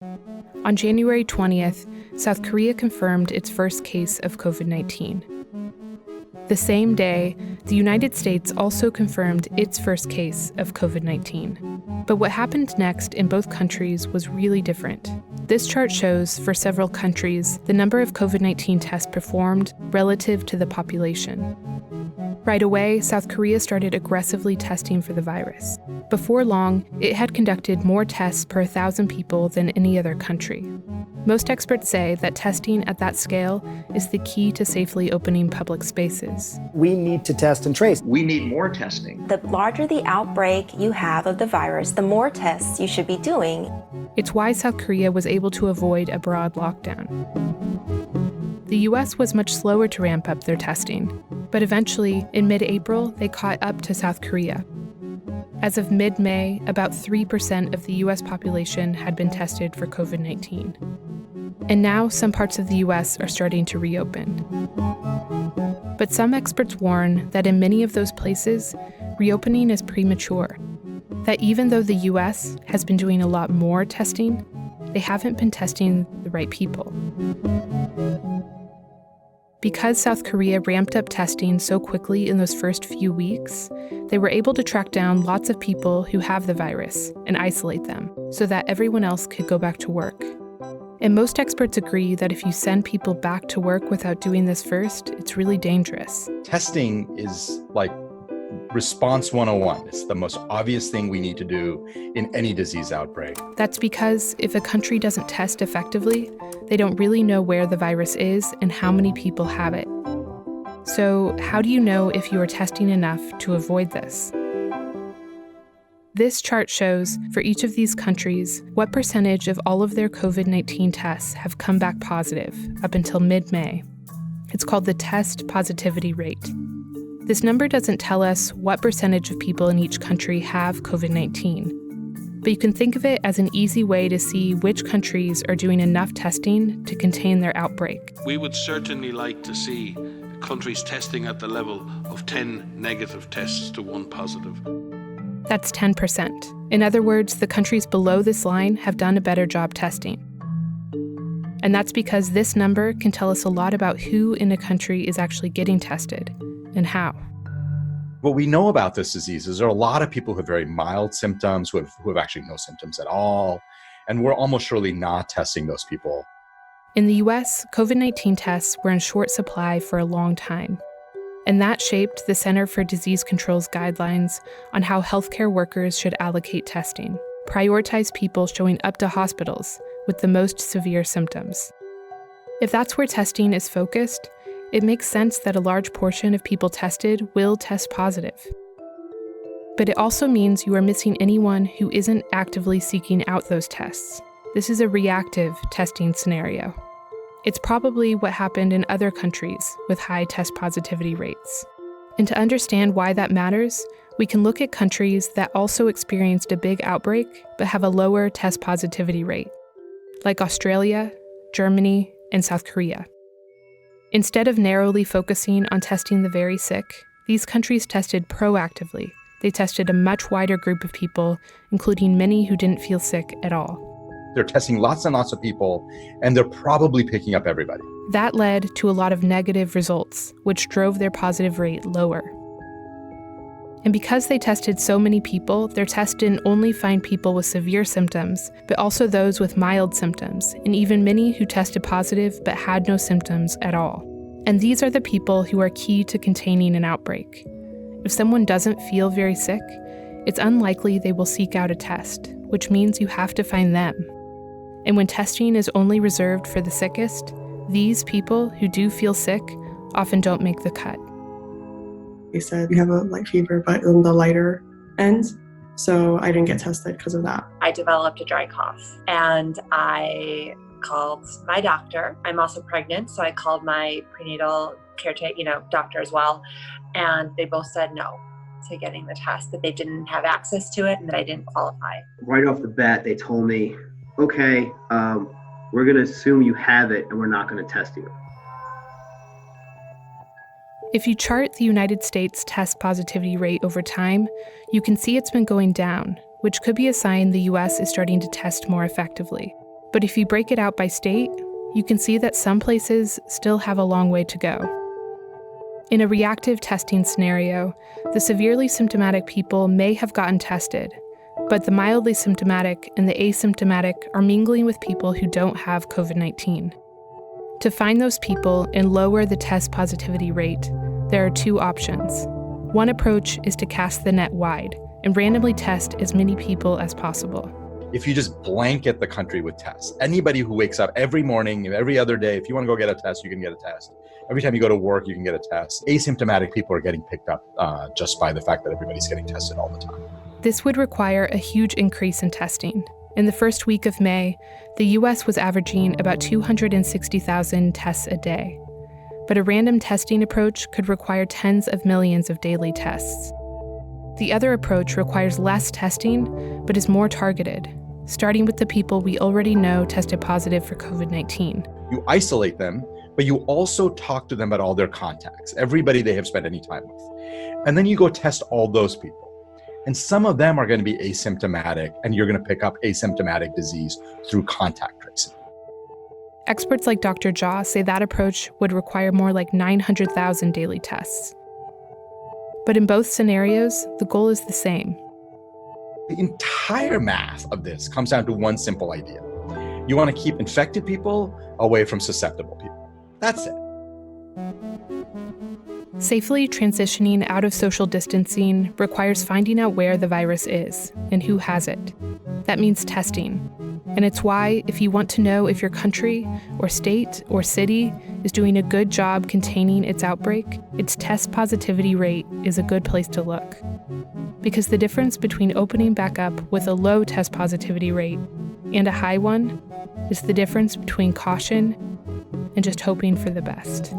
On January 20th, South Korea confirmed its first case of COVID-19. The same day, the United States also confirmed its first case of COVID-19. But what happened next in both countries was really different. This chart shows, for several countries, the number of COVID-19 tests performed relative to the population. Right away, South Korea started aggressively testing for the virus. Before long, it had conducted more tests per 1,000 people than any other country. Most experts say that testing at that scale is the key to safely opening public spaces. We need to test and trace. We need more testing. The larger the outbreak you have of the virus, the more tests you should be doing. It's why South Korea was able to avoid a broad lockdown. The US was much slower to ramp up their testing, but eventually, in mid-April, they caught up to South Korea. As of mid-May, about 3% of the US population had been tested for COVID-19. And now some parts of the US are starting to reopen. But some experts warn that in many of those places, reopening is premature. That even though the US has been doing a lot more testing, they haven't been testing the right people. Because South Korea ramped up testing so quickly in those first few weeks, they were able to track down lots of people who have the virus and isolate them so that everyone else could go back to work. And most experts agree that if you send people back to work without doing this first, it's really dangerous. Testing is like response 101. It's the most obvious thing we need to do in any disease outbreak. That's because if a country doesn't test effectively, they don't really know where the virus is and how many people have it. So, how do you know if you are testing enough to avoid this? This chart shows, for each of these countries, what percentage of all of their COVID-19 tests have come back positive up until mid-May. It's called the test positivity rate. This number doesn't tell us what percentage of people in each country have COVID-19, but you can think of it as an easy way to see which countries are doing enough testing to contain their outbreak. We would certainly like to see countries testing at the level of 10 negative tests to 1 positive. That's 10%. In other words, the countries below this line have done a better job testing. And that's because this number can tell us a lot about who in a country is actually getting tested and how. What we know about this disease is there are a lot of people who have very mild symptoms, who have actually no symptoms at all, and we're almost surely not testing those people. In the US, COVID-19 tests were in short supply for a long time, and that shaped the Center for Disease Control's guidelines on how healthcare workers should allocate testing, prioritize people showing up to hospitals with the most severe symptoms. If that's where testing is focused, it makes sense that a large portion of people tested will test positive. But it also means you are missing anyone who isn't actively seeking out those tests. This is a reactive testing scenario. It's probably what happened in other countries with high test positivity rates. And to understand why that matters, we can look at countries that also experienced a big outbreak but have a lower test positivity rate, like Australia, Germany, and South Korea. Instead of narrowly focusing on testing the very sick, these countries tested proactively. They tested a much wider group of people, including many who didn't feel sick at all. They're testing lots and lots of people, and they're probably picking up everybody. That led to a lot of negative results, which drove their positive rate lower. And because they tested so many people, their test didn't only find people with severe symptoms, but also those with mild symptoms, and even many who tested positive but had no symptoms at all. And these are the people who are key to containing an outbreak. If someone doesn't feel very sick, it's unlikely they will seek out a test, which means you have to find them. And when testing is only reserved for the sickest, these people who do feel sick often don't make the cut. They said you have a light fever, but on the lighter end. So I didn't get tested because of that. I developed a dry cough and I called my doctor. I'm also pregnant, so I called my prenatal caretaker, doctor as well. And they both said no to getting the test, that they didn't have access to it and that I didn't qualify. Right off the bat, they told me, okay, we're going to assume you have it and we're not going to test you. If you chart the United States test positivity rate over time, you can see it's been going down, which could be a sign the US is starting to test more effectively. But if you break it out by state, you can see that some places still have a long way to go. In a reactive testing scenario, the severely symptomatic people may have gotten tested, but the mildly symptomatic and the asymptomatic are mingling with people who don't have COVID-19. To find those people and lower the test positivity rate, there are two options. One approach is to cast the net wide and randomly test as many people as possible. If you just blanket the country with tests, anybody who wakes up every morning, every other day, if you want to go get a test, you can get a test. Every time you go to work, you can get a test. Asymptomatic people are getting picked up just by the fact that everybody's getting tested all the time. This would require a huge increase in testing. In the first week of May, the US was averaging about 260,000 tests a day. But a random testing approach could require tens of millions of daily tests. The other approach requires less testing, but is more targeted, starting with the people we already know tested positive for COVID-19. You isolate them, but you also talk to them about all their contacts, everybody they have spent any time with. And then you go test all those people. And some of them are going to be asymptomatic, and you're going to pick up asymptomatic disease through contact tracing. Experts like Dr. Jha say that approach would require more like 900,000 daily tests. But in both scenarios, the goal is the same. The entire math of this comes down to one simple idea. You want to keep infected people away from susceptible people. That's it. Safely transitioning out of social distancing requires finding out where the virus is and who has it. That means testing. And it's why, if you want to know if your country or state or city is doing a good job containing its outbreak, its test positivity rate is a good place to look. Because the difference between opening back up with a low test positivity rate and a high one is the difference between caution and just hoping for the best.